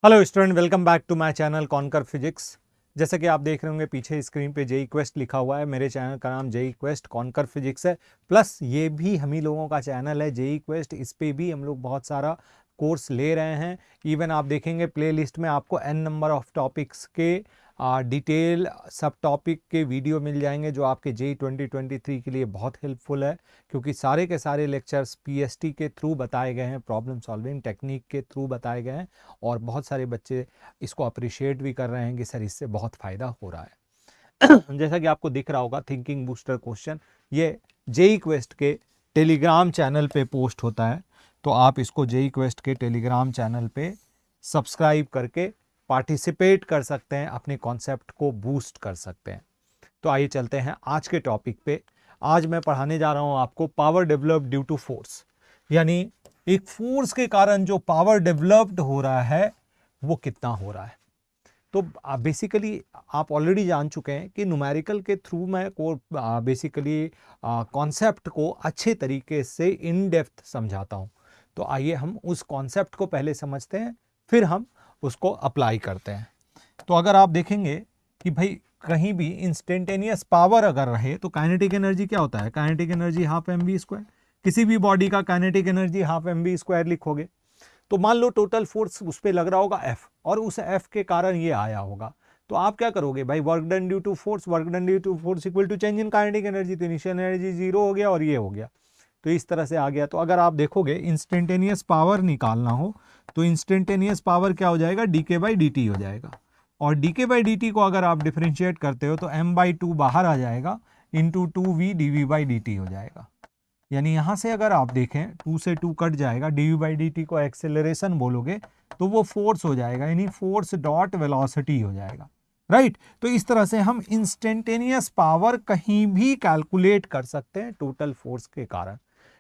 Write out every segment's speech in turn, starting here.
Hello student, welcome back to my channel conquer physics. जैसा कि आप देख रहे होंगे पीछे स्क्रीन पे जेई क्वेस्ट लिखा हुआ है। मेरे चैनल का नाम जेई क्वेस्ट कॉन्कर फिजिक्स है। प्लस ये भी हम ही लोगों का चैनल है जेई क्वेस्ट। इस पे भी हम लोग बहुत सारा कोर्स ले रहे हैं। इवन आप देखेंगे प्लेलिस्ट में आपको n नंबर ऑफ टॉपिक्स के डिटेल सब टॉपिक के वीडियो मिल जाएंगे, जो आपके जेई 2023 के लिए बहुत हेल्पफुल है, क्योंकि सारे के सारे लेक्चर्स पीएसटी के थ्रू बताए गए हैं, प्रॉब्लम सॉल्विंग टेक्निक के थ्रू बताए गए हैं। और बहुत सारे बच्चे इसको अप्रिशिएट भी कर रहे हैं कि सर इससे बहुत फ़ायदा हो रहा है। जैसा कि आपको दिख रहा होगा थिंकिंग बूस्टर क्वेश्चन, ये जेई क्वेस्ट के टेलीग्राम चैनल पे पोस्ट होता है, तो आप इसको जेई क्वेस्ट के टेलीग्राम चैनल पे सब्सक्राइब करके पार्टिसिपेट कर सकते हैं, अपने कॉन्सेप्ट को बूस्ट कर सकते हैं। तो आइए चलते हैं आज के टॉपिक पे। आज मैं पढ़ाने जा रहा हूं आपको power developed due to force, यानी एक फोर्स के कारण जो पावर डेवलप्ड हो रहा है वो कितना हो रहा है। तो बेसिकली आप ऑलरेडी जान चुके हैं कि न्यूमेरिकल के थ्रू मैं को बेसिकली कॉन्सेप्ट को अच्छे तरीके से इन डेप्थ समझाता हूं। तो आइए हम उस कॉन्सेप्ट को पहले समझते हैं, फिर हम उसको अप्लाई करते हैं। तो अगर आप देखेंगे कि भाई कहीं भी इंस्टेंटेनियस पावर अगर रहे तो काइनेटिक एनर्जी क्या होता है, kinetic energy half M v square. किसी भी बॉडी का kinetic energy half M v square लिखोगे। तो मान लो टोटल फोर्स उस पर लग रहा होगा एफ, और उस एफ के कारण ये आया होगा, तो आप क्या करोगे भाई, work done due to force, work done due to force equal to change in kinetic energy. तो इनिशियल एनर्जी जीरो हो गया और ये हो गया, तो इस तरह से आ गया। तो अगर आप देखोगे इंस्टेंटेनियस पावर निकालना हो तो इंस्टेंटेनियस पावर क्या हो जाएगा, डी के बाई डी टी हो जाएगा। और डी के बाई डी टी को अगर आप डिफ्रेंशिएट करते हो तो एम बाई टू बाहर आ जाएगा, into two V D V by D T हो जाएगा। यानी यहां से अगर आप देखें 2 से 2 कट जाएगा, D V by D T को एक्सेलरेशन बोलोगे तो वो फोर्स हो जाएगा, यानी फोर्स डॉट वेलोसिटी हो जाएगा, राइट। तो इस तरह से हम इंस्टेंटेनियस पावर कहीं भी कैलकुलेट कर सकते हैं टोटल फोर्स के कारण।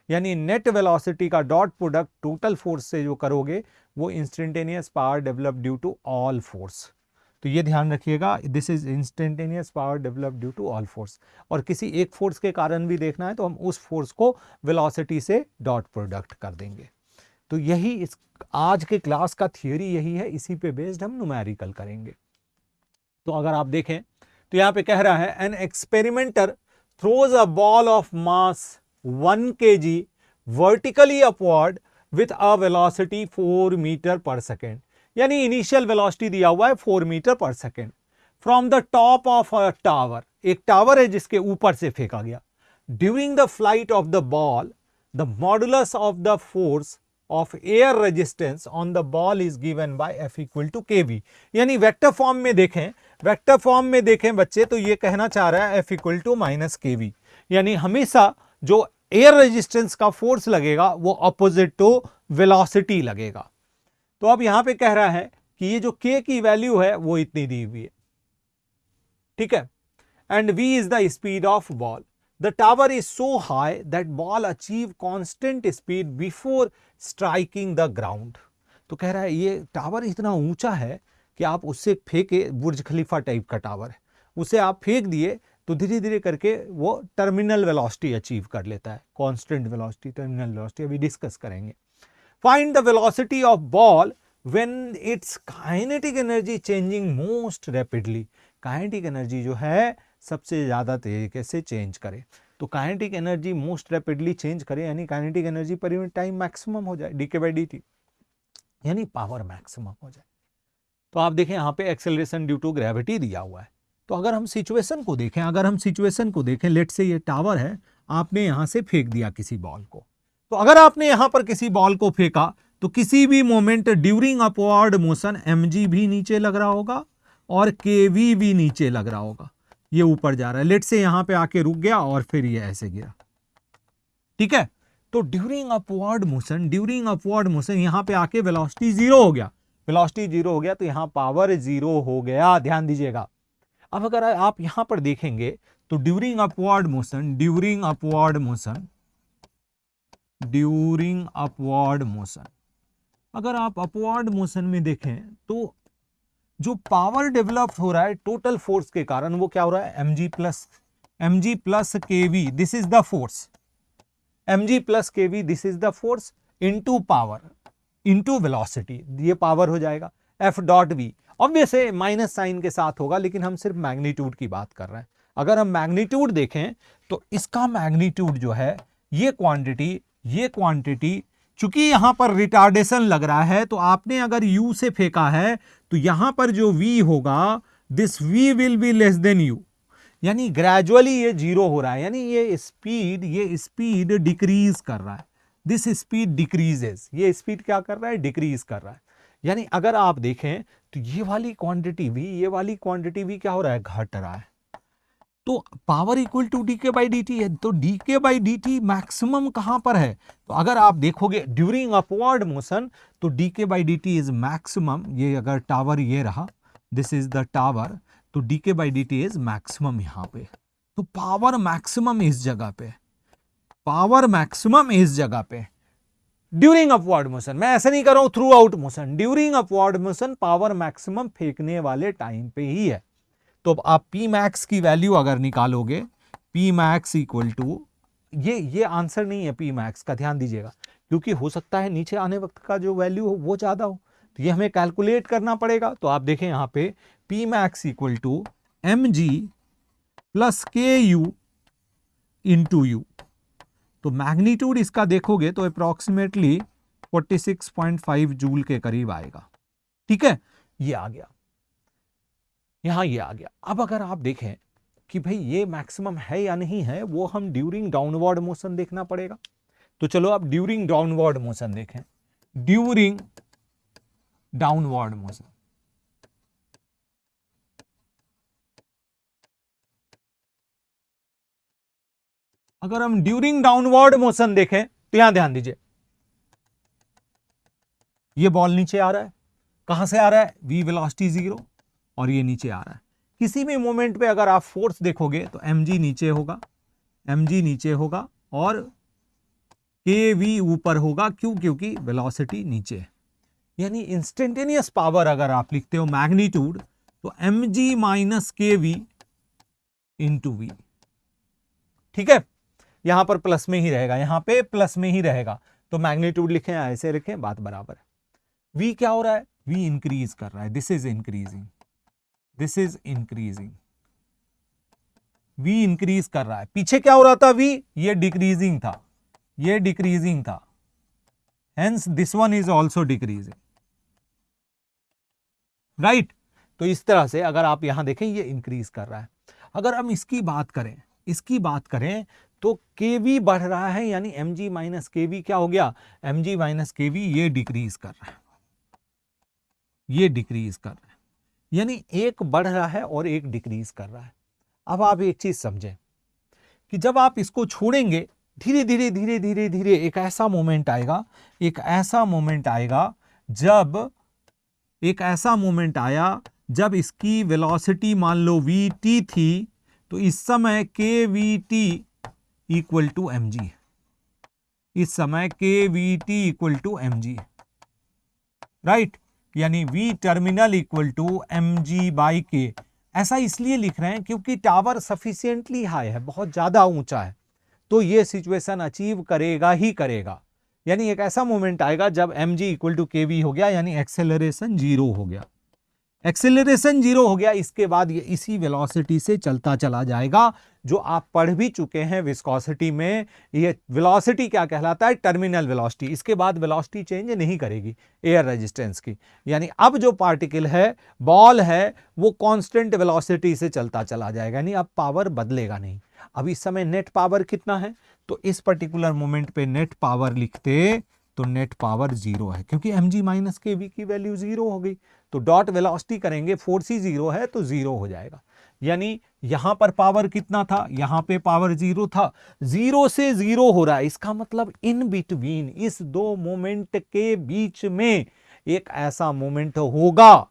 यानी नेट वेलोसिटी का डॉट प्रोडक्ट टोटल फोर्स से जो करोगे वो instantaneous power develop due to all force. तो ये ध्यान रखिएगा, this is instantaneous power develop due to all force. और किसी एक फोर्स के कारण भी देखना है तो हम उस फोर्स को वेलोसिटी से डॉट प्रोडक्ट कर देंगे। तो यही इस आज के क्लास का थियोरी यही है, इसी पे बेस्ड हम न्यूमेरिकल करेंगे। तो अगर आप देखें तो यहां पे कह रहा है an experimenter throws a ball of mass 1 kg vertically upward with a velocity 4 metre per second. यानी इनिशियल वेलोसिटी दिया हुआ है 4 metre per second from the top of a tower. एक टावर है जिसके ऊपर से फेंका गया। During the flight of the ball the modulus of the force of air resistance on the ball is given by F equal to के we. यानी vector form में देखें, वेक्टर फॉर्म में देखें बच्चे, तो ये कहना चाह रहा है एफ इक्वल टू माइनस के वी। यानी हमेशा जो एयर रेजिस्टेंस का फोर्स लगेगा वो अपोजिट टू वेलोसिटी लगेगा। तो अब यहां पे कह रहा है कि ये जो k की वैल्यू है वो इतनी दी हुई है, ठीक है। And v is the speed of ball. The tower is so high that ball achieve constant speed before striking the ground. तो कह रहा है ये टावर इतना ऊंचा है कि आप उससे फेंके, बुर्ज खलीफा टाइप का टावर है, उसे आप फेंक दिए तो धीरे धीरे करके वो टर्मिनल वेलोसिटी अचीव कर लेता है, कांस्टेंट वेलोसिटी, टर्मिनल वेलोसिटी अभी डिस्कस करेंगे। Find the velocity of ball when it's kinetic energy changing most rapidly. Kinetic energy जो है सबसे ज्यादा तरीके से चेंज करे। तो kinetic energy most rapidly change करे, यानी kinetic energy per unit time maximum हो जाए, डी के बाई डी टी, यानी पावर मैक्सिमम हो जाए। तो आप देखें यहाँ पे एक्सेलरेशन ड्यू टू ग्रेविटी दिया हुआ है। तो अगर हम सिचुएशन को देखें, लेट से ये टावर है, आपने यहां से फेंक दिया किसी बॉल को। तो अगर आपने यहां पर किसी बॉल को फेंका तो किसी भी moment during upward motion mg भी नीचे लग रहा होगा और kv भी नीचे लग रहा होगा। ये ऊपर जा रहा है, लेट से यहां पे आके रुक गया और फिर ये ऐसे गिरा, ठीक है। तो ड्यूरिंग अपवर्ड मोशन यहां पे आके वेलोसिटी जीरो हो गया, तो यहां पावर जीरो हो गया, ध्यान दीजिएगा। अब अगर आप यहां पर देखेंगे तो ड्यूरिंग अपवर्ड मोशन अगर आप अपवर्ड मोशन में देखें तो जो पावर डेवलप हो रहा है टोटल फोर्स के कारण वो क्या हो रहा है, mg plus kv, this is the force, mg plus kv this is the force into power into velocity, ये पावर हो जाएगा। एफ डॉट वी, ऑब्वियस है माइनस साइन के साथ होगा, लेकिन हम सिर्फ मैग्नीट्यूड की बात कर रहे हैं। अगर हम मैग्नीट्यूड देखें तो इसका मैग्नीट्यूड जो है ये क्वांटिटी चूंकि यहां पर रिटार्डेशन लग रहा है, तो आपने अगर u से फेंका है तो यहां पर जो v होगा, this v will be less than u, यानी ग्रेजुअली ये जीरो हो रहा है, यानी ये स्पीड डिक्रीज कर रहा है। दिस स्पीड डिक्रीजेस, ये स्पीड क्या कर रहा है, डिक्रीज कर रहा है। यानी अगर आप देखें तो ये वाली क्वांटिटी v क्या हो रहा है, घट रहा है। तो power equal to d K by D t है, तो d K by D t maximum कहां पर है, तो अगर आप देखोगे ड्यूरिंग अपवर्ड मोशन तो d K by D t is maximum. ये अगर टावर ये रहा, दिस इज द टावर, तो d K by D t is maximum यहां पे। तो पावर मैक्सिमम इस जगह पे, ड्यूरिंग अपवर्ड मोशन। मैं ऐसा नहीं कर रहा हूं through out motion, during upward motion power maximum फेंकने वाले टाइम पे ही है। तो आप पी मैक्स की वैल्यू अगर निकालोगे, पी मैक्स इक्वल टू, ये आंसर नहीं है पी मैक्स का, ध्यान दीजिएगा, क्योंकि हो सकता है नीचे आने वक्त का जो वैल्यू हो वो ज्यादा हो, तो ये हमें कैलकुलेट करना पड़ेगा। तो आप देखें यहां पे P max equal to m g plus k u into u. तो मैग्नीट्यूड इसका देखोगे तो अप्रोक्सीमेटली 46.5 जूल के करीब आएगा। ठीक है, ये आ गया, यहां ये आ गया। अब अगर आप देखें कि भाई ये मैक्सिमम है या नहीं है, वो हम ड्यूरिंग डाउनवर्ड मोशन देखना पड़ेगा। तो चलो अब ड्यूरिंग डाउनवर्ड मोशन देखें। ड्यूरिंग डाउनवर्ड मोशन, अगर हम ड्यूरिंग डाउनवर्ड मोशन देखें तो यहां ध्यान दीजिए, ये बॉल नीचे आ रहा है, कहां से आ रहा है, v वेलोसिटी 0, और ये नीचे आ रहा है। किसी भी मोमेंट पे अगर आप फोर्स देखोगे तो mg नीचे होगा और kv ऊपर होगा। क्यों, क्योंकि वेलोसिटी नीचे है। यानी इंस्टेंटेनियस पावर अगर आप लिखते हो मैग्नीट्यूड, तो mg minus kv into v। ठीक है, यहां पर प्लस में ही रहेगा, यहां पे प्लस में ही रहेगा। तो मैग्नीट्यूड लिखें या ऐसे लिखें, बात बराबर है। v क्या हो रहा है, v इंक्रीज कर रहा है, this is increasing, v increase कर रहा है। पीछे क्या हो रहा था, v ये डिक्रीजिंग था, hence this one is also decreasing, right. तो इस तरह से अगर आप यहां देखें ये इंक्रीज कर रहा है। अगर हम इसकी बात करें तो kv बढ़ रहा है, यानी mg माइनस kv क्या हो गया, mg माइनस kv ये डिक्रीज कर रहा है, यानी एक बढ़ रहा है और एक डिक्रीज कर रहा है। अब आप एक चीज समझें कि जब आप इसको छोड़ेंगे धीरे धीरे एक ऐसा मोमेंट आएगा जब इसकी वेलोसिटी मान लो vt थी, तो इस समय kvt equal to mg, right. यानी v terminal equal to mg by k। ऐसा इसलिए लिख रहे हैं क्योंकि टावर सफिशिएंटली हाई है, बहुत ज्यादा ऊंचा है, तो ये सिचुएशन अचीव करेगा ही करेगा। यानी एक ऐसा मोमेंट आएगा जब mg इक्वल टू kv हो गया, यानी एक्सेलरेशन जीरो हो गया, इसके बाद ये इसी वेलोसिटी से चलता चला जाएगा, जो आप पढ़ भी चुके हैं विस्कोसिटी में। ये वेलोसिटी क्या कहलाता है, टर्मिनल वेलोसिटी। इसके बाद वेलोसिटी चेंज नहीं करेगी एयर रेजिस्टेंस की, यानी अब जो पार्टिकल है, बॉल है, वो कांस्टेंट वेलोसिटी से चलता चला जाएगा, यानी अब पावर बदलेगा नहीं। अब इस समय नेट पावर कितना है, तो इस पर्टिकुलर मोमेंट पे नेट पावर लिखते तो नेट पावर 0 है, क्योंकि mg माइनस kv की वैल्यू 0 हो गई। तो डॉट वेलोसिटी करेंगे, फोर्स ही 0 है तो 0 हो जाएगा। यानी यहां पर पावर कितना था, यहां पे पावर 0 था, 0 से 0 हो रहा है। इसका मतलब इन बिटवीन, इस दो मोमेंट के बीच में एक ऐसा मोमेंट होगा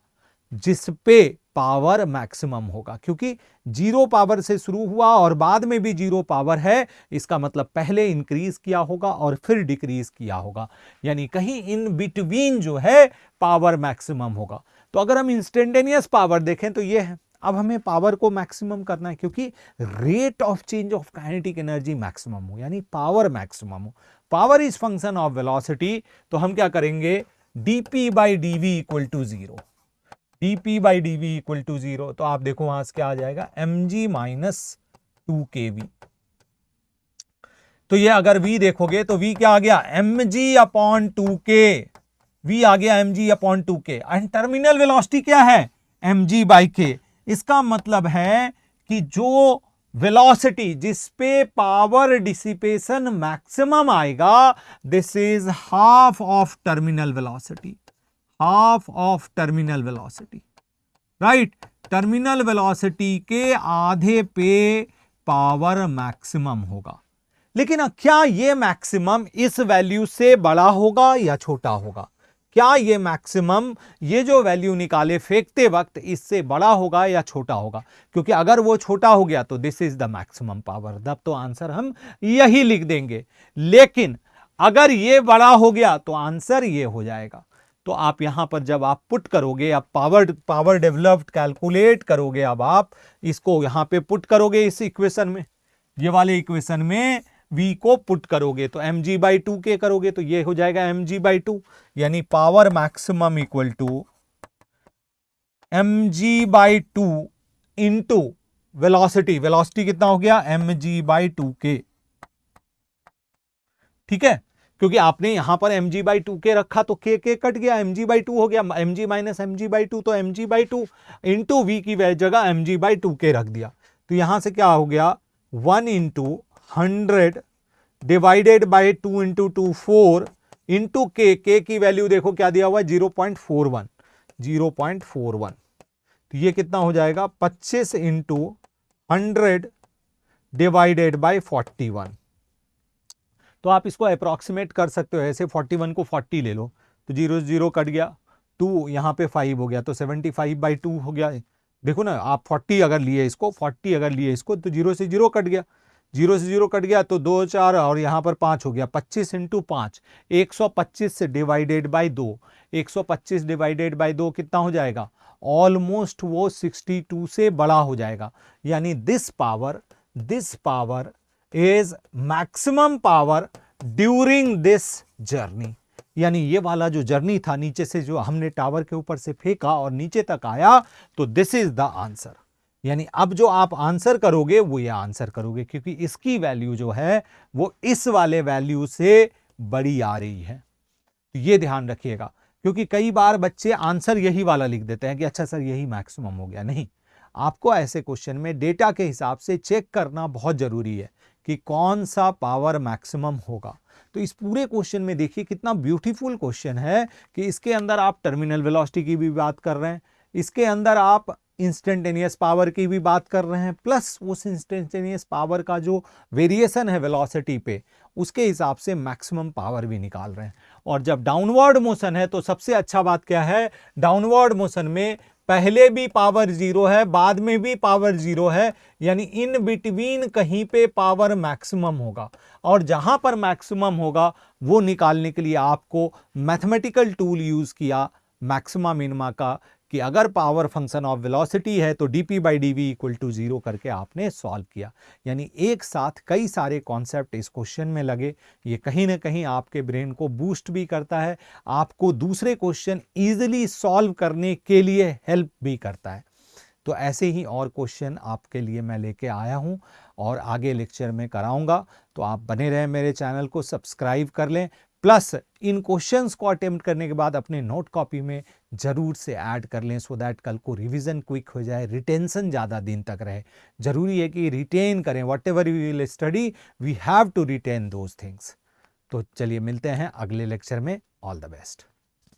जिस पे पावर मैक्सिमम होगा, क्योंकि 0 पावर से शुरू हुआ और बाद में भी 0 पावर है। इसका मतलब पहले इंक्रीज किया होगा और फिर डिक्रीज किया होगा, यानी कहीं इन बिटवीन जो है पावर मैक्सिमम होगा। तो अगर हम इंस्टेंटेनियस पावर देखें तो ये है। अब हमें पावर को मैक्सिमम करना है, क्योंकि rate of change of kinetic energy maximum हो, यानी पावर मैक्सिमम हो। Power is function of velocity, तो हम क्या करेंगे, dp by dv equal to 0। dp/dv equal to 0, तो आप देखो वहां से क्या आ जाएगा, mg माइनस 2kv। तो ये अगर v देखोगे तो v क्या आ गया, mg/2k, v आ गया mg/2k, एंड टर्मिनल वेलोसिटी क्या है, mg/k। इसका मतलब है कि जो वेलोसिटी जिस पे पावर डिसिपेशन मैक्सिमम आएगा, this is half of terminal velocity, half of terminal velocity, right. Terminal velocity के आधे पे पावर मैक्सिमम होगा। लेकिन क्या ये मैक्सिमम इस वैल्यू से बड़ा होगा या छोटा होगा, क्या ये मैक्सिमम, ये जो वैल्यू निकाले फेंकते वक्त, इससे बड़ा होगा या छोटा होगा, क्योंकि अगर वो छोटा हो गया तो this is the maximum power, तब तो आंसर हम यही लिख देंगे। लेकिन अगर ये बड़ा हो गया तो आंसर ये हो जाएगा। तो आप यहां पर जब आप पुट करोगे, आप पावर डेवलप्ड कैलकुलेट करोगे, अब आप इसको यहां पे पुट करोगे इस इक्वेशन में, ये वाले इक्वेशन में v को पुट करोगे तो mg/2k करोगे तो ये हो जाएगा mg/2, यानी power maximum equal to mg/2 into velocity, velocity कितना हो गया, mg/2k, ठीक है। क्योंकि आपने यहां पर mg/2k रखा तो k कट गया, mg/2 हो गया, mg माइनस mg/2, तो mg/2 इंटू v की जगह mg/2k रख दिया, तो यहां से क्या हो गया, 1 into 100 divided by 2 into 2 4 into के की वैल्यू देखो क्या दिया हुआ है, 0.41, 0.41, तो ये कितना हो जाएगा, 25 इंटू 100 डिवाइडेड बाई 41। तो आप इसको अप्रोक्सीमेट कर सकते हो ऐसे, 41 को 40 ले लो तो 0 0 कट गया, 2 यहाँ पे 5 हो गया तो 75/2 हो गया। देखो ना, आप 40 अगर लिए इसको, 40 अगर लिए इसको तो 0 से 0 कट गया, 0 से 0 कट गया तो 2 4 और यहाँ पर 5 हो गया, 25 इंटू 5, 125 से डिवाइडेड बाई 2, 125 डिवाइडेड बाई 2 कितना हो जाएगा, ऑलमोस्ट वो 62 से बड़ा हो जाएगा। यानी this power is maximum power during this journey, यानी ये वाला जो जर्नी था, नीचे से जो हमने टावर के ऊपर से फेंका और नीचे तक आया, तो दिस इज द आंसर। यानी अब जो आप आंसर करोगे वो ये आंसर करोगे, क्योंकि इसकी वैल्यू जो है वो इस वाले वैल्यू से बड़ी आ रही है। तो ये ध्यान रखिएगा, क्योंकि कई बार बच्चे आंसर यही वाला लिख देते हैं कि अच्छा सर यही मैक्सिमम हो गया। नहीं, आपको ऐसे क्वेश्चन में डेटा के हिसाब से चेक करना बहुत जरूरी है कि कौन सा पावर मैक्सिमम होगा। तो इस पूरे क्वेश्चन में देखिए कितना ब्यूटीफुल क्वेश्चन है कि इसके अंदर आप टर्मिनल वेलोसिटी की भी बात कर रहे हैं, इसके अंदर आप इंस्टेंटेनियस पावर की भी बात कर रहे हैं, प्लस उस इंस्टेंटेनियस पावर का जो वेरिएशन है वेलोसिटी पे, उसके हिसाब से मैक्सिमम पावर भी निकाल रहे हैं। और जब डाउनवर्ड मोशन है तो सबसे अच्छा बात क्या है, डाउनवर्ड मोशन में पहले भी पावर 0 है, बाद में भी पावर 0 है, यानी इन बिटवीन कहीं पे पावर मैक्सिमम होगा। और जहां पर मैक्सिमम होगा वो निकालने के लिए आपको मैथमेटिकल टूल यूज किया मैक्सिमा मिनिमा का, कि अगर पावर फंक्शन ऑफ वेलोसिटी है तो dp/dv इक्वल टू 0 करके आपने सॉल्व किया। यानी एक साथ कई सारे कॉन्सेप्ट इस क्वेश्चन में लगे, ये कहीं ना कहीं आपके ब्रेन को बूस्ट भी करता है, आपको दूसरे क्वेश्चन इजीली सॉल्व करने के लिए हेल्प भी करता है। तो ऐसे ही और क्वेश्चन आपके लिए मैं लेके आया हूँ और आगे लेक्चर में कराऊंगा, तो आप बने रहें, मेरे चैनल को सब्सक्राइब कर लें, प्लस इन क्वेश्चंस को अटेम्प्ट करने के बाद अपने नोट कॉपी में जरूर से ऐड कर लें, सो दैट कल को रिवीजन क्विक हो जाए, रिटेंशन ज़्यादा दिन तक रहे। जरूरी है कि रिटेन करें, whatever we will study we have to retain those things. तो चलिए मिलते हैं अगले लेक्चर में, ऑल द बेस्ट।